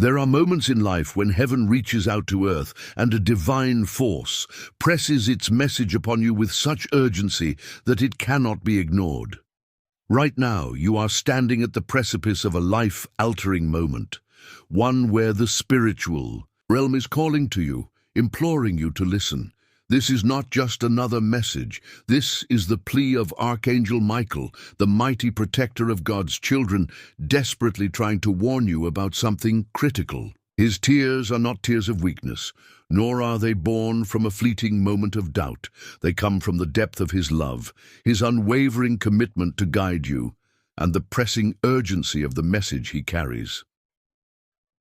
There are moments in life when heaven reaches out to earth and a divine force presses its message upon you with such urgency that it cannot be ignored. Right now, you are standing at the precipice of a life-altering moment, one where the spiritual realm is calling to you, imploring you to listen. This is not just another message. This is the plea of Archangel Michael, the mighty protector of God's children, desperately trying to warn you about something critical. His tears are not tears of weakness, nor are they born from a fleeting moment of doubt. They come from the depth of his love, his unwavering commitment to guide you, and the pressing urgency of the message he carries.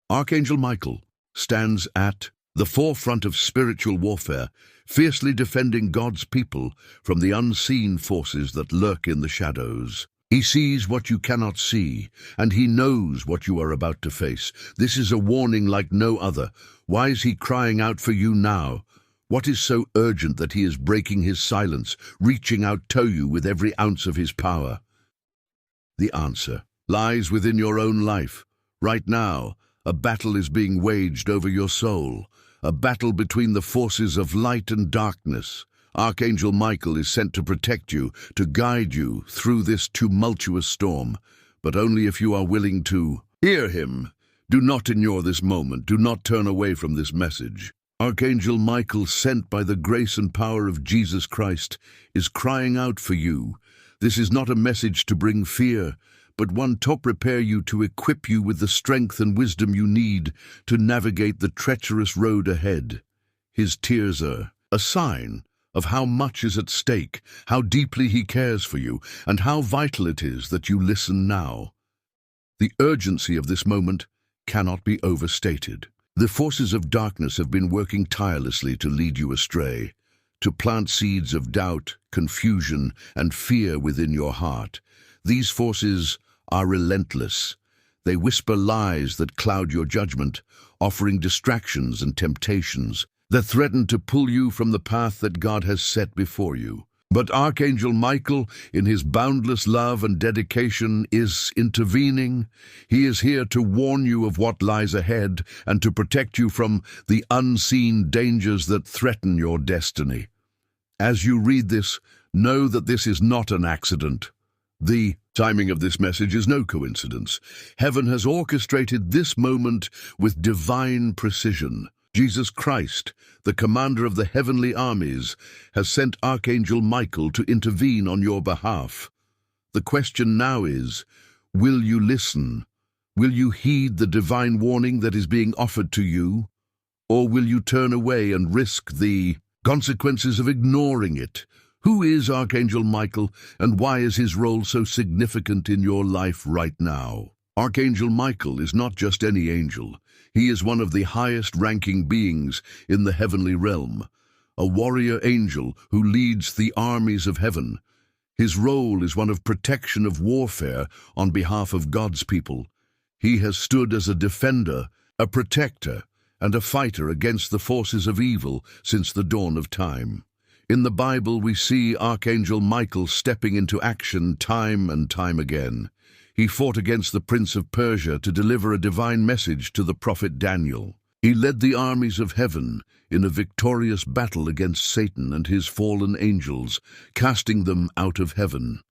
Archangel Michael stands at the forefront of spiritual warfare, fiercely defending God's people from the unseen forces that lurk in the shadows. He sees what you cannot see, and he knows what you are about to face. This is a warning like no other. Why is he crying out for you now? What is so urgent that he is breaking his silence, reaching out to you with every ounce of his power? The answer lies within your own life. Right now, a battle is being waged over your soul, a battle between the forces of light and darkness. Archangel Michael is sent to protect you, to guide you through this tumultuous storm, but only if you are willing to hear him. Do not ignore this moment. Do not turn away from this message. Archangel Michael, sent by the grace and power of Jesus Christ, is crying out for you. This is not a message to bring fear, but one to prepare you, to equip you with the strength and wisdom you need to navigate the treacherous road ahead. His tears are a sign of how much is at stake, how deeply he cares for you, and how vital it is that you listen now. The urgency of this moment cannot be overstated. The forces of darkness have been working tirelessly to lead you astray, to plant seeds of doubt, confusion, and fear within your heart. These forces are relentless. They whisper lies that cloud your judgment, offering distractions and temptations that threaten to pull you from the path that God has set before you. But Archangel Michael, in his boundless love and dedication, is intervening. He is here to warn you of what lies ahead and to protect you from the unseen dangers that threaten your destiny. As you read this, know that this is not an accident. The timing of this message is no coincidence. Heaven has orchestrated this moment with divine precision. Jesus Christ, the commander of the heavenly armies, has sent Archangel Michael to intervene on your behalf. The question now is, will you listen? Will you heed the divine warning that is being offered to you? Or will you turn away and risk the consequences of ignoring it? Who is Archangel Michael, and why is his role so significant in your life right now? Archangel Michael is not just any angel. He is one of the highest-ranking beings in the heavenly realm, a warrior angel who leads the armies of heaven. His role is one of protection of warfare on behalf of God's people. He has stood as a defender, a protector, and a fighter against the forces of evil since the dawn of time. In the Bible, we see Archangel Michael stepping into action time and time again. He fought against the Prince of Persia to deliver a divine message to the prophet Daniel. He led the armies of heaven in a victorious battle against Satan and his fallen angels, casting them out of heaven.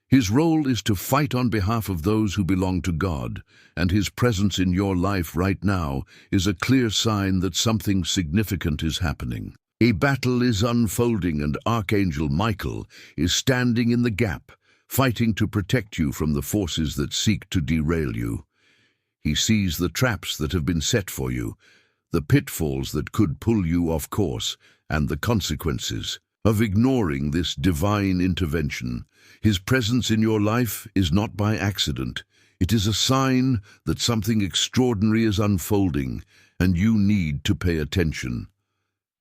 His role is to fight on behalf of those who belong to God, and his presence in your life right now is a clear sign that something significant is happening. A battle is unfolding, and Archangel Michael is standing in the gap, fighting to protect you from the forces that seek to derail you. He sees the traps that have been set for you, the pitfalls that could pull you off course, and the consequences of ignoring this divine intervention. His presence in your life is not by accident. It is a sign that something extraordinary is unfolding, and you need to pay attention.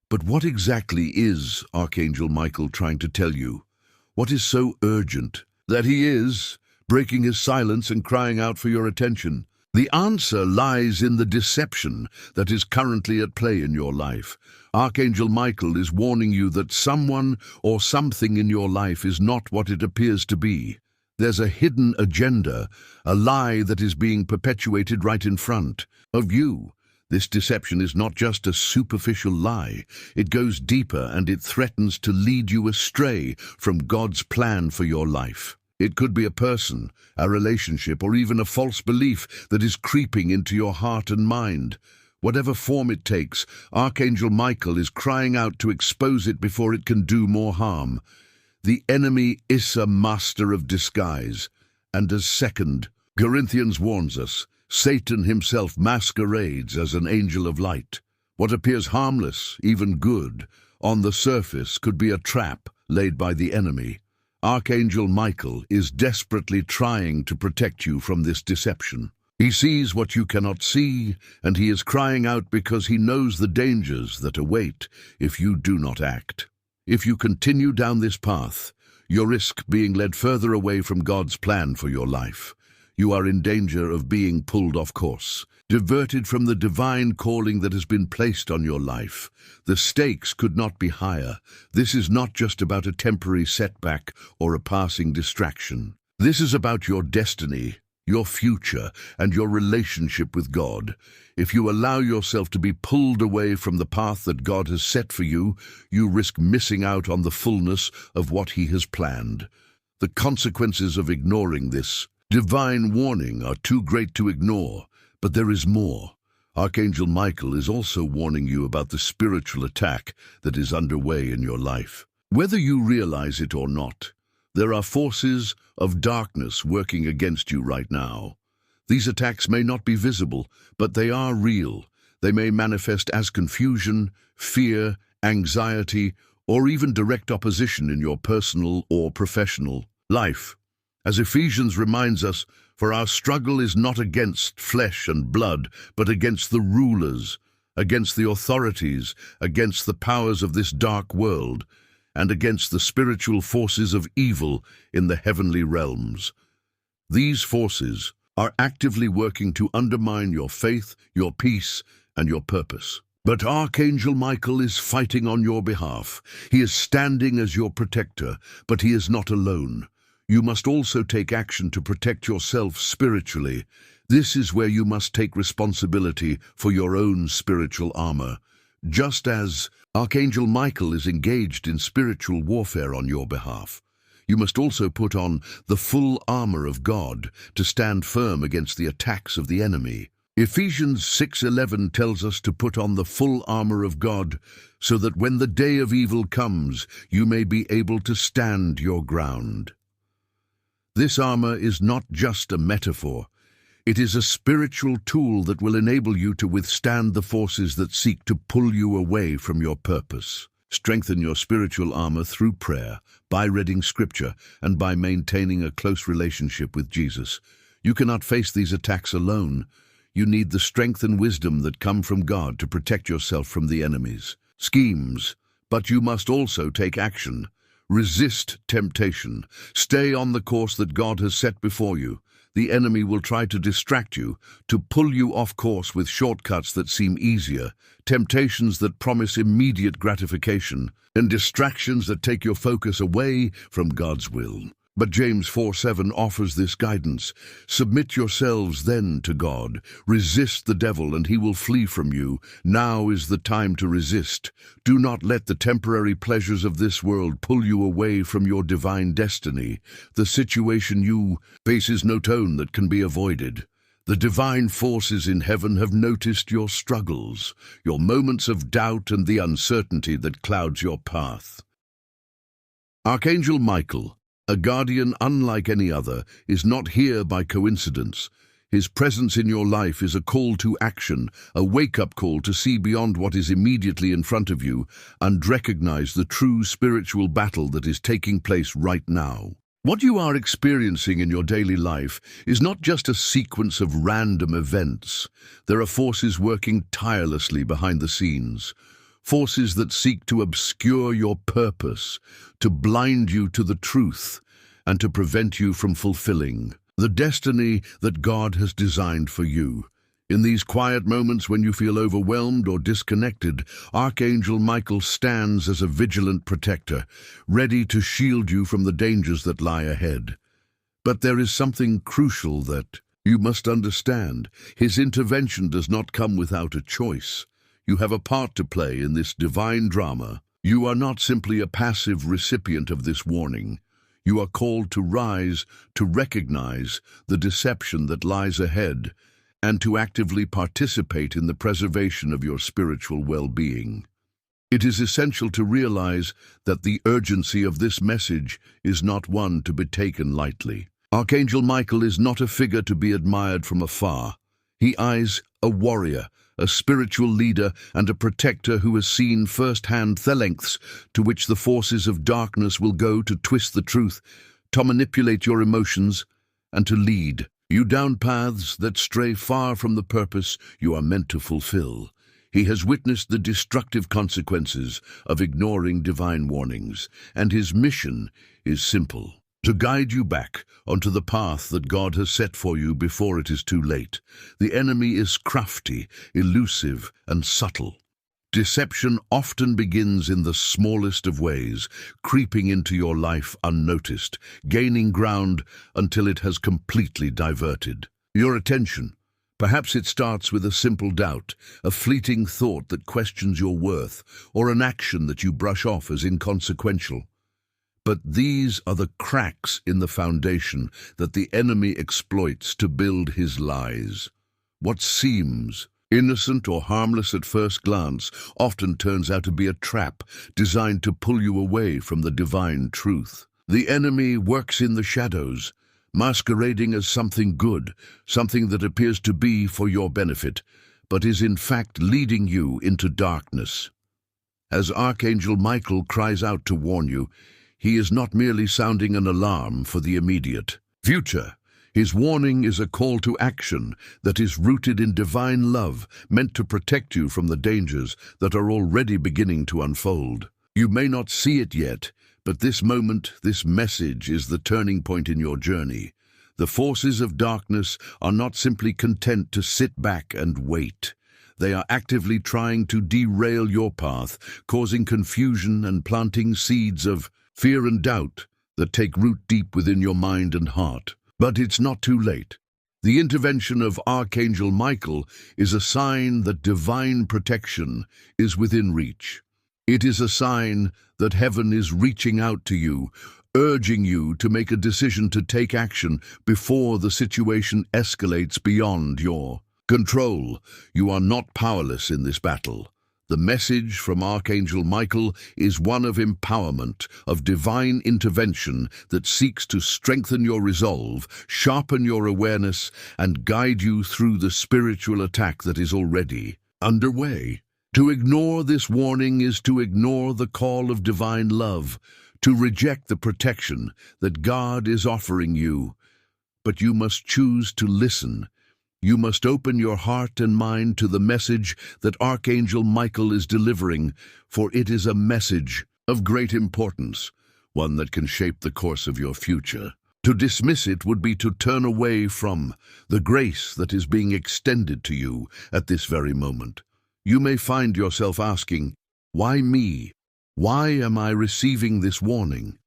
But what exactly is Archangel Michael trying to tell you? What is so urgent that he is breaking his silence and crying out for your attention? The answer lies in the deception that is currently at play in your life. Archangel Michael is warning you that someone or something in your life is not what it appears to be. There's a hidden agenda, a lie that is being perpetuated right in front of you. This deception is not just a superficial lie. It goes deeper and it threatens to lead you astray from God's plan for your life. It could be a person, a relationship, or even a false belief that is creeping into your heart and mind. Whatever form it takes, Archangel Michael is crying out to expose it before it can do more harm. The enemy is a master of disguise, and as 2 Corinthians warns us, Satan himself masquerades as an angel of light. What appears harmless, even good, on the surface could be a trap laid by the enemy. Archangel Michael is desperately trying to protect you from this deception. He sees what you cannot see, and he is crying out because he knows the dangers that await if you do not act. If you continue down this path, you risk being led further away from God's plan for your life. You are in danger of being pulled off course, diverted from the divine calling that has been placed on your life. The stakes could not be higher. This is not just about a temporary setback or a passing distraction. This is about your destiny, your future, and your relationship with God. If you allow yourself to be pulled away from the path that God has set for you, you risk missing out on the fullness of what He has planned. The consequences of ignoring this divine warning are too great to ignore, but there is more. Archangel Michael is also warning you about the spiritual attack that is underway in your life. Whether you realize it or not, there are forces of darkness working against you right now. These attacks may not be visible, but they are real. They may manifest as confusion, fear, anxiety, or even direct opposition in your personal or professional life. As Ephesians reminds us, for our struggle is not against flesh and blood, but against the rulers, against the authorities, against the powers of this dark world, and against the spiritual forces of evil in the heavenly realms. These forces are actively working to undermine your faith, your peace, and your purpose. But Archangel Michael is fighting on your behalf. He is standing as your protector, but he is not alone. You must also take action to protect yourself spiritually. This is where you must take responsibility for your own spiritual armor. Just as Archangel Michael is engaged in spiritual warfare on your behalf, you must also put on the full armor of God to stand firm against the attacks of the enemy. Ephesians 6:11 tells us to put on the full armor of God so that when the day of evil comes, you may be able to stand your ground. This armor is not just a metaphor. It is a spiritual tool that will enable you to withstand the forces that seek to pull you away from your purpose. Strengthen your spiritual armor through prayer, by reading Scripture, and by maintaining a close relationship with Jesus. You cannot face these attacks alone. You need the strength and wisdom that come from God to protect yourself from the enemy's schemes. But you must also take action. Resist temptation. Stay on the course that God has set before you. The enemy will try to distract you, to pull you off course with shortcuts that seem easier, temptations that promise immediate gratification, and distractions that take your focus away from God's will. But James 4:7 offers this guidance. Submit yourselves then to God. Resist the devil and he will flee from you. Now is the time to resist. Do not let the temporary pleasures of this world pull you away from your divine destiny. The situation you face is no tone that can be avoided. The divine forces in heaven have noticed your struggles, your moments of doubt, and the uncertainty that clouds your path. Archangel Michael, a guardian unlike any other, is not here by coincidence. His presence in your life is a call to action, a wake-up call to see beyond what is immediately in front of you and recognize the true spiritual battle that is taking place right now. What you are experiencing in your daily life is not just a sequence of random events. There are forces working tirelessly behind the scenes. Forces that seek to obscure your purpose, to blind you to the truth, and to prevent you from fulfilling the destiny that God has designed for you. In these quiet moments when you feel overwhelmed or disconnected, Archangel Michael stands as a vigilant protector, ready to shield you from the dangers that lie ahead. But there is something crucial that You must understand, his intervention does not come without a choice. You have a part to play in this divine drama. You are not simply a passive recipient of this warning. You are called to rise, to recognize the deception that lies ahead, and to actively participate in the preservation of your spiritual well-being. It is essential to realize that the urgency of this message is not one to be taken lightly. Archangel Michael is not a figure to be admired from afar. He is a warrior, a spiritual leader, and a protector who has seen firsthand the lengths to which the forces of darkness will go to twist the truth, to manipulate your emotions, and to lead you down paths that stray far from the purpose you are meant to fulfill. He has witnessed the destructive consequences of ignoring divine warnings, and his mission is simple: to guide you back onto the path that God has set for you before it is too late. The enemy is crafty, elusive, and subtle. Deception often begins in the smallest of ways, creeping into your life unnoticed, gaining ground until it has completely diverted your attention. Perhaps it starts with a simple doubt, a fleeting thought that questions your worth, or an action that you brush off as inconsequential. But these are the cracks in the foundation that the enemy exploits to build his lies. What seems innocent or harmless at first glance often turns out to be a trap designed to pull you away from the divine truth. The enemy works in the shadows, masquerading as something good, something that appears to be for your benefit, but is in fact leading you into darkness. As Archangel Michael cries out to warn you, he is not merely sounding an alarm for the immediate future. His warning is a call to action that is rooted in divine love, meant to protect you from the dangers that are already beginning to unfold. You may not see it yet, but this moment, this message is the turning point in your journey. The forces of darkness are not simply content to sit back and wait. They are actively trying to derail your path, causing confusion and planting seeds of fear and doubt that take root deep within your mind and heart. But it's not too late. The intervention of Archangel Michael is a sign that divine protection is within reach. It is a sign that heaven is reaching out to you, urging you to make a decision to take action before the situation escalates beyond your control. You are not powerless in this battle. The message from Archangel Michael is one of empowerment, of divine intervention that seeks to strengthen your resolve, sharpen your awareness, and guide you through the spiritual attack that is already underway. To ignore this warning is to ignore the call of divine love, to reject the protection that God is offering you. But you must choose to listen. You must open your heart and mind to the message that Archangel Michael is delivering, for it is a message of great importance, one that can shape the course of your future. To dismiss it would be to turn away from the grace that is being extended to you at this very moment. You may find yourself asking, "Why me? Why am I receiving this warning?"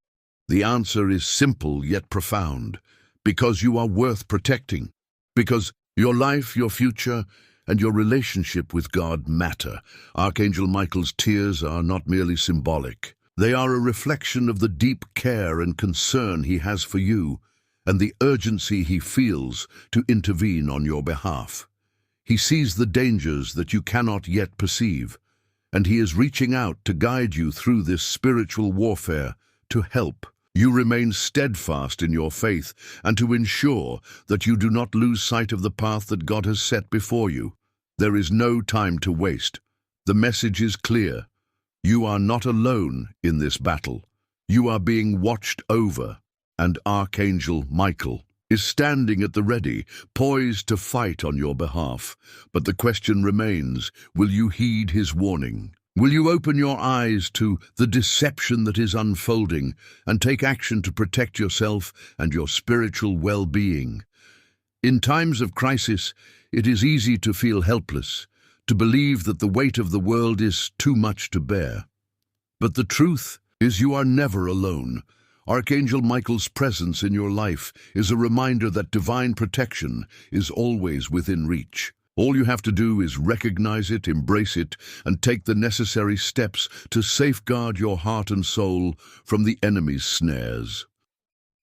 The answer is simple yet profound: because you are worth protecting. Because your life, your future, and your relationship with God matter. Archangel Michael's tears are not merely symbolic. They are a reflection of the deep care and concern he has for you, and the urgency he feels to intervene on your behalf. He sees the dangers that you cannot yet perceive, and he is reaching out to guide you through this spiritual warfare, to help you remain steadfast in your faith, and to ensure that you do not lose sight of the path that God has set before you. There is no time to waste. The message is clear. You are not alone in this battle. You are being watched over, and Archangel Michael is standing at the ready, poised to fight on your behalf. But the question remains, will you heed his warning? Will you open your eyes to the deception that is unfolding and take action to protect yourself and your spiritual well-being? In times of crisis, it is easy to feel helpless, to believe that the weight of the world is too much to bear. But the truth is, you are never alone. Archangel Michael's presence in your life is a reminder that divine protection is always within reach. All you have to do is recognize it, embrace it, and take the necessary steps to safeguard your heart and soul from the enemy's snares.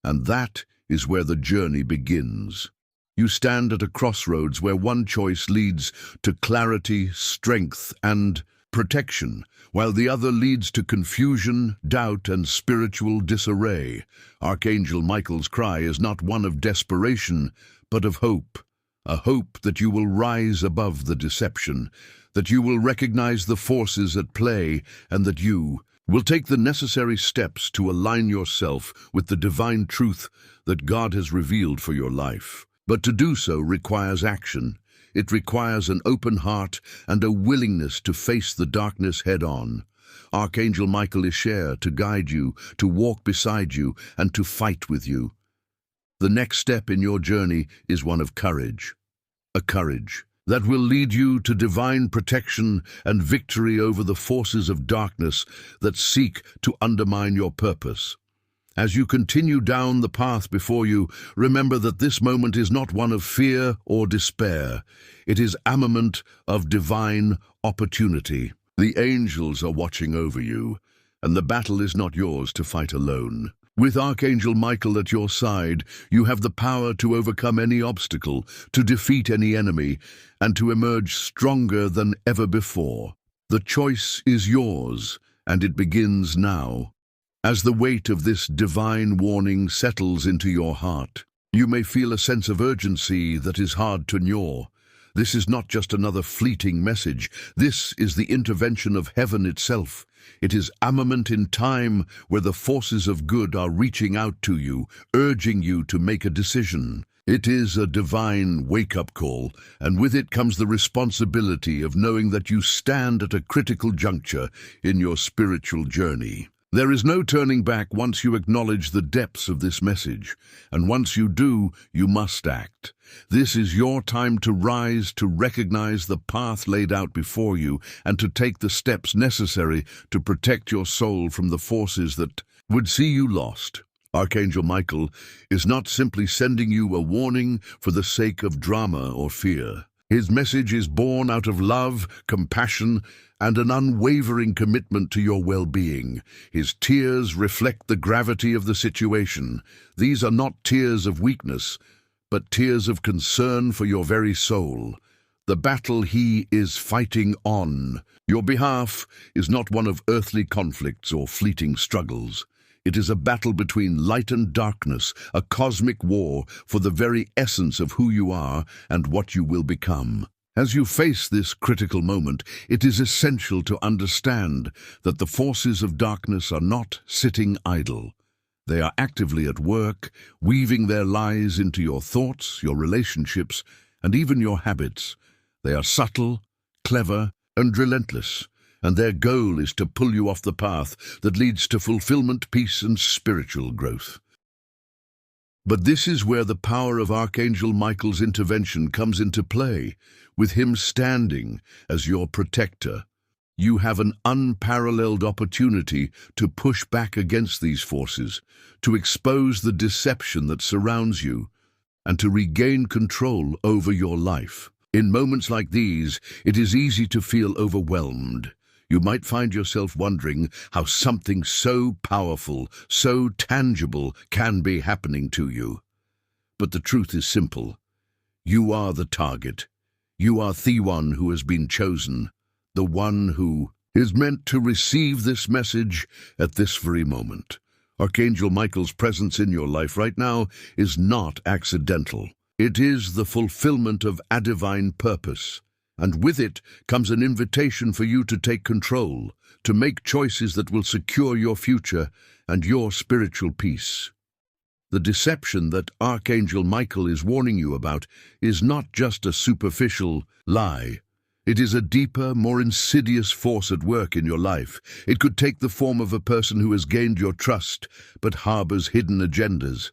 And that is where the journey begins. You stand at a crossroads where one choice leads to clarity, strength, and protection, while the other leads to confusion, doubt, and spiritual disarray. Archangel Michael's cry is not one of desperation, but of hope. A hope that you will rise above the deception, that you will recognize the forces at play, and that you will take the necessary steps to align yourself with the divine truth that God has revealed for your life. But to do so requires action. It requires an open heart and a willingness to face the darkness head-on. Archangel Michael is here to guide you, to walk beside you, and to fight with you. The next step in your journey is one of courage. A courage that will lead you to divine protection and victory over the forces of darkness that seek to undermine your purpose. As you continue down the path before you, remember that this moment is not one of fear or despair. It is a moment of divine opportunity. The angels are watching over you, and the battle is not yours to fight alone. With Archangel Michael at your side, you have the power to overcome any obstacle, to defeat any enemy, and to emerge stronger than ever before. The choice is yours, and it begins now. As the weight of this divine warning settles into your heart, you may feel a sense of urgency that is hard to ignore. This is not just another fleeting message. This is the intervention of heaven itself. It is a moment in time where the forces of good are reaching out to you, urging you to make a decision. It is a divine wake-up call, and with it comes the responsibility of knowing that you stand at a critical juncture in your spiritual journey. There is no turning back once you acknowledge the depths of this message, and once you do, you must act. This is your time to rise, to recognize the path laid out before you, and to take the steps necessary to protect your soul from the forces that would see you lost. Archangel Michael is not simply sending you a warning for the sake of drama or fear. His message is born out of love, compassion, and an unwavering commitment to your well-being. His tears reflect the gravity of the situation. These are not tears of weakness, but tears of concern for your very soul. The battle he is fighting on your behalf is not one of earthly conflicts or fleeting struggles. It is a battle between light and darkness, a cosmic war for the very essence of who you are and what you will become. As you face this critical moment, it is essential to understand that the forces of darkness are not sitting idle. They are actively at work, weaving their lies into your thoughts, your relationships, and even your habits. They are subtle, clever, and relentless, and their goal is to pull you off the path that leads to fulfillment, peace, and spiritual growth. But this is where the power of Archangel Michael's intervention comes into play. With him standing as your protector, you have an unparalleled opportunity to push back against these forces, to expose the deception that surrounds you, and to regain control over your life. In moments like these, it is easy to feel overwhelmed. You might find yourself wondering how something so powerful, so tangible, can be happening to you. But the truth is simple. You are the target. You are the one who has been chosen, the one who is meant to receive this message at this very moment. Archangel Michael's presence in your life right now is not accidental. It is the fulfillment of a divine purpose. And with it comes an invitation for you to take control, to make choices that will secure your future and your spiritual peace. The deception that Archangel Michael is warning you about is not just a superficial lie. It is a deeper, more insidious force at work in your life. It could take the form of a person who has gained your trust but harbors hidden agendas.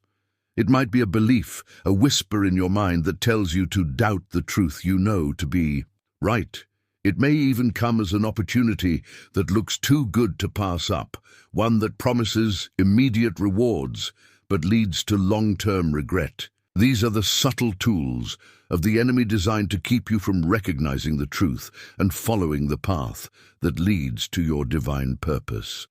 It might be a belief, a whisper in your mind that tells you to doubt the truth you know to be right. It may even come as an opportunity that looks too good to pass up, one that promises immediate rewards but leads to long-term regret. These are the subtle tools of the enemy designed to keep you from recognizing the truth and following the path that leads to your divine purpose.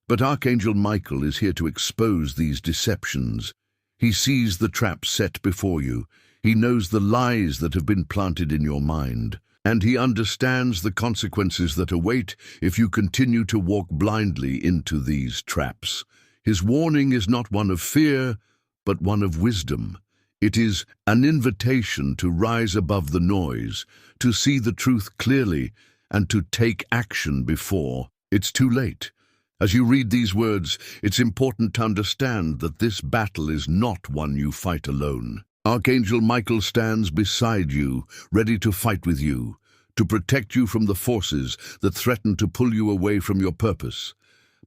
But Archangel Michael is here to expose these deceptions. He sees the trap set before you. He knows the lies that have been planted in your mind. And he understands the consequences that await if you continue to walk blindly into these traps. His warning is not one of fear, but one of wisdom. It is an invitation to rise above the noise, to see the truth clearly, and to take action before it's too late. As you read these words, it's important to understand that this battle is not one you fight alone. Archangel Michael stands beside you, ready to fight with you, to protect you from the forces that threaten to pull you away from your purpose.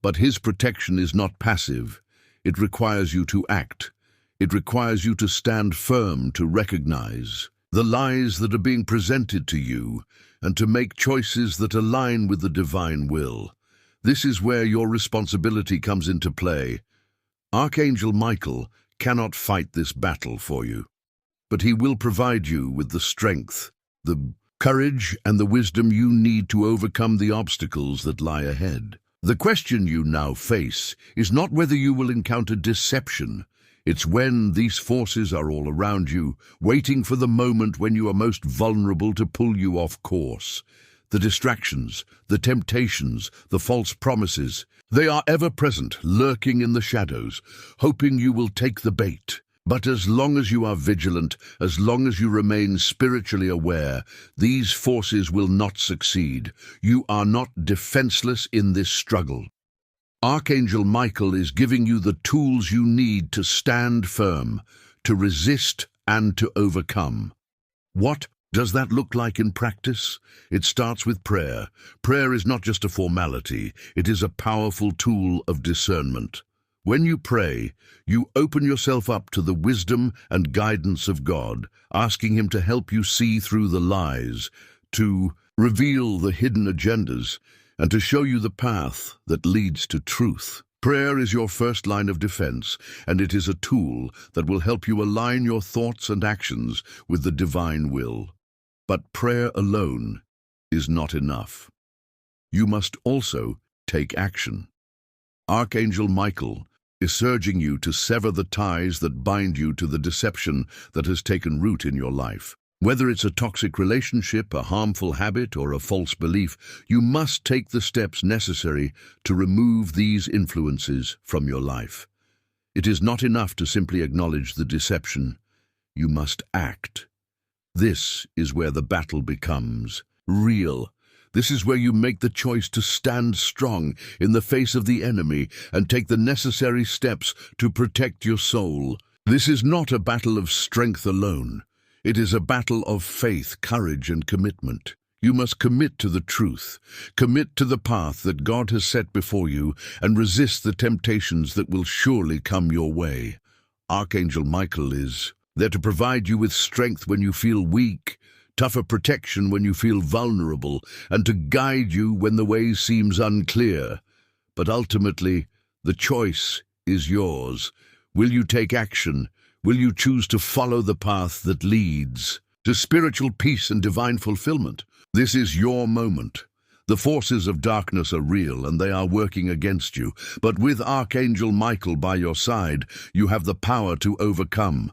But his protection is not passive. It requires you to act. It requires you to stand firm, to recognize the lies that are being presented to you, and to make choices that align with the divine will. This is where your responsibility comes into play. Archangel Michael cannot fight this battle for you, but he will provide you with the strength, the courage, and the wisdom you need to overcome the obstacles that lie ahead. The question you now face is not whether you will encounter deception. It's when these forces are all around you, waiting for the moment when you are most vulnerable to pull you off course. The distractions, the temptations, the false promises, they are ever present, lurking in the shadows, hoping you will take the bait. But as long as you are vigilant, as long as you remain spiritually aware, these forces will not succeed. You are not defenseless in this struggle. Archangel Michael is giving you the tools you need to stand firm, to resist, and to overcome. What does that look like in practice? It starts with prayer. Prayer is not just a formality, it is a powerful tool of discernment. When you pray, you open yourself up to the wisdom and guidance of God, asking Him to help you see through the lies, to reveal the hidden agendas, and to show you the path that leads to truth. Prayer is your first line of defense, and it is a tool that will help you align your thoughts and actions with the divine will. But prayer alone is not enough. You must also take action. Archangel Michael is urging you to sever the ties that bind you to the deception that has taken root in your life. Whether it's a toxic relationship, a harmful habit, or a false belief, you must take the steps necessary to remove these influences from your life. It is not enough to simply acknowledge the deception. You must act. This is where the battle becomes real. This is where you make the choice to stand strong in the face of the enemy and take the necessary steps to protect your soul. This is not a battle of strength alone. It is a battle of faith, courage, and commitment. You must commit to the truth, commit to the path that God has set before you, and resist the temptations that will surely come your way. Archangel Michael is there to provide you with strength when you feel weak, tougher protection when you feel vulnerable, and to guide you when the way seems unclear. But ultimately, the choice is yours. Will you take action? Will you choose to follow the path that leads to spiritual peace and divine fulfillment? This is your moment. The forces of darkness are real and they are working against you. But with Archangel Michael by your side, you have the power to overcome.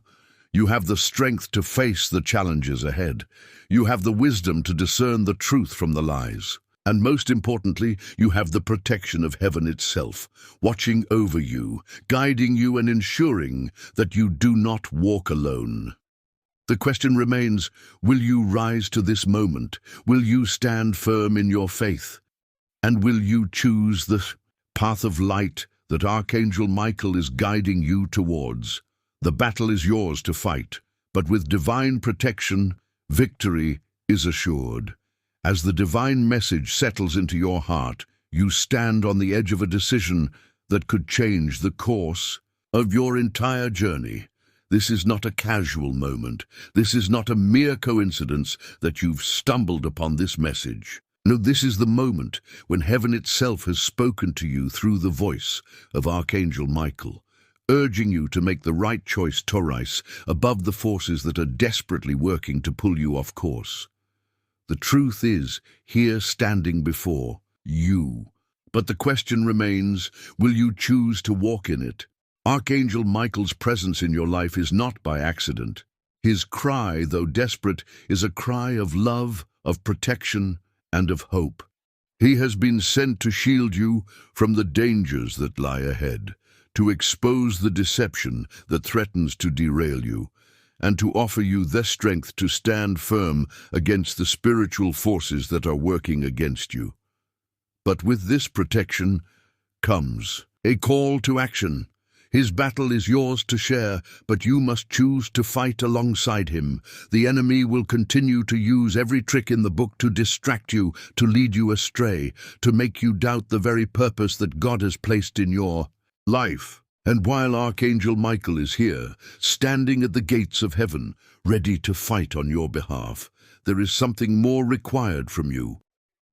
You have the strength to face the challenges ahead. You have the wisdom to discern the truth from the lies. And most importantly, you have the protection of heaven itself, watching over you, guiding you, and ensuring that you do not walk alone. The question remains, will you rise to this moment? Will you stand firm in your faith? And will you choose the path of light that Archangel Michael is guiding you towards? The battle is yours to fight, but with divine protection, victory is assured. As the divine message settles into your heart, you stand on the edge of a decision that could change the course of your entire journey. This is not a casual moment. This is not a mere coincidence that you've stumbled upon this message. No, this is the moment when heaven itself has spoken to you through the voice of Archangel Michael, urging you to make the right choice, Taurus, above the forces that are desperately working to pull you off course. The truth is here standing before you. But the question remains, will you choose to walk in it? Archangel Michael's presence in your life is not by accident. His cry, though desperate, is a cry of love, of protection, and of hope. He has been sent to shield you from the dangers that lie ahead, to expose the deception that threatens to derail you, and to offer you the strength to stand firm against the spiritual forces that are working against you. But with this protection comes a call to action. His battle is yours to share, but you must choose to fight alongside him. The enemy will continue to use every trick in the book to distract you, to lead you astray, to make you doubt the very purpose that God has placed in your life. And while Archangel Michael is here, standing at the gates of heaven, ready to fight on your behalf, there is something more required from you.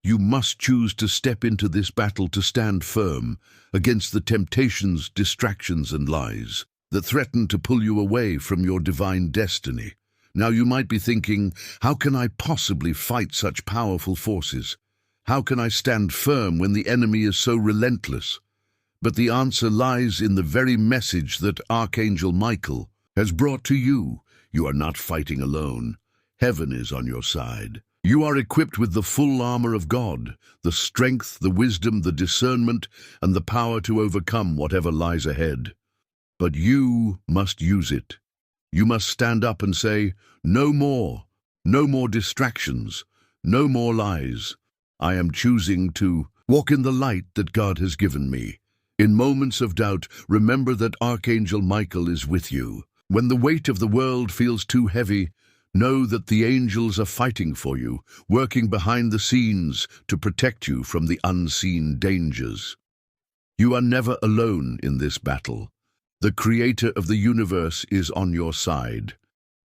You must choose to step into this battle, to stand firm against the temptations, distractions, and lies that threaten to pull you away from your divine destiny. Now you might be thinking, how can I possibly fight such powerful forces? How can I stand firm when the enemy is so relentless? But the answer lies in the very message that Archangel Michael has brought to you. You are not fighting alone. Heaven is on your side. You are equipped with the full armor of God, the strength, the wisdom, the discernment, and the power to overcome whatever lies ahead. But you must use it. You must stand up and say, no more distractions, no more lies. I am choosing to walk in the light that God has given me. In moments of doubt, remember that Archangel Michael is with you. When the weight of the world feels too heavy, know that the angels are fighting for you, working behind the scenes to protect you from the unseen dangers. You are never alone in this battle. The Creator of the universe is on your side,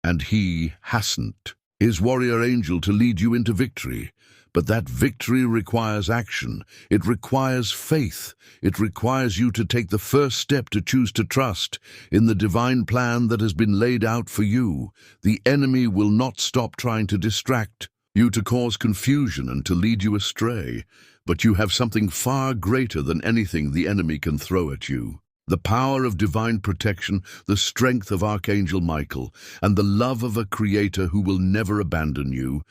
and He hasn't His warrior angel to lead you into victory. But that victory requires action. It requires faith. It requires you to take the first step, to choose to trust in the divine plan that has been laid out for you. The enemy will not stop trying to distract you, to cause confusion and to lead you astray. But you have something far greater than anything the enemy can throw at you. The power of divine protection, the strength of Archangel Michael, and the love of a Creator who will never abandon you.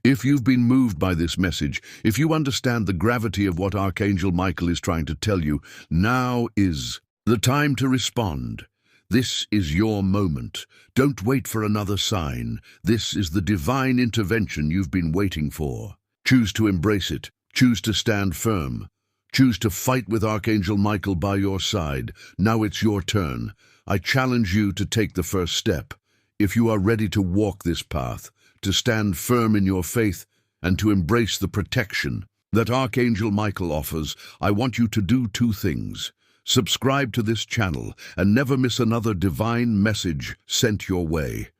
If you've been moved by this message, if you understand the gravity of what Archangel Michael is trying to tell you, now is the time to respond. This is your moment. Don't wait for another sign. This is the divine intervention you've been waiting for. Choose to embrace it. Choose to stand firm. Choose to fight with Archangel Michael by your side. Now it's your turn. I challenge you to take the first step. If you are ready to walk this path, to stand firm in your faith, and to embrace the protection that Archangel Michael offers, I want you to do two things. Subscribe to this channel and never miss another divine message sent your way.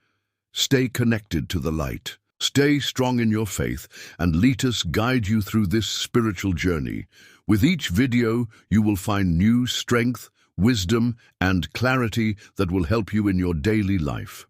Stay connected to the light. Stay strong in your faith, and let us guide you through this spiritual journey. With each video, you will find new strength, wisdom, and clarity that will help you in your daily life.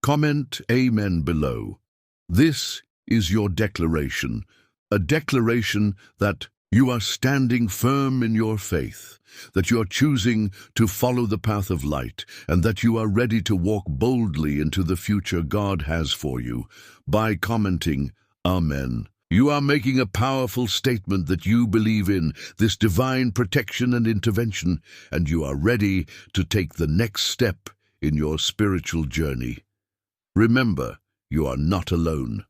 Comment Amen below. This is your declaration, a declaration that you are standing firm in your faith, that you are choosing to follow the path of light, and that you are ready to walk boldly into the future God has for you. By commenting Amen, you are making a powerful statement that you believe in this divine protection and intervention, and you are ready to take the next step in your spiritual journey. Remember, you are not alone.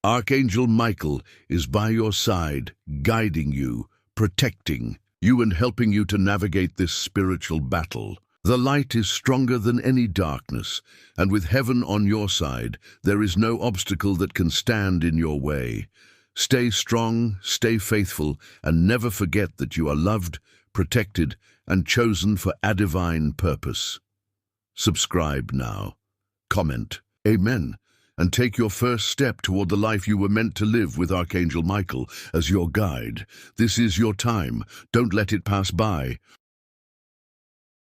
Archangel Michael is by your side, guiding you, protecting you, and helping you to navigate this spiritual battle. The light is stronger than any darkness, and with heaven on your side, there is no obstacle that can stand in your way. Stay strong, stay faithful, and never forget that you are loved, protected, and chosen for a divine purpose. Subscribe now. Comment, Amen, and take your first step toward the life you were meant to live with Archangel Michael as your guide. This is your time. Don't let it pass by.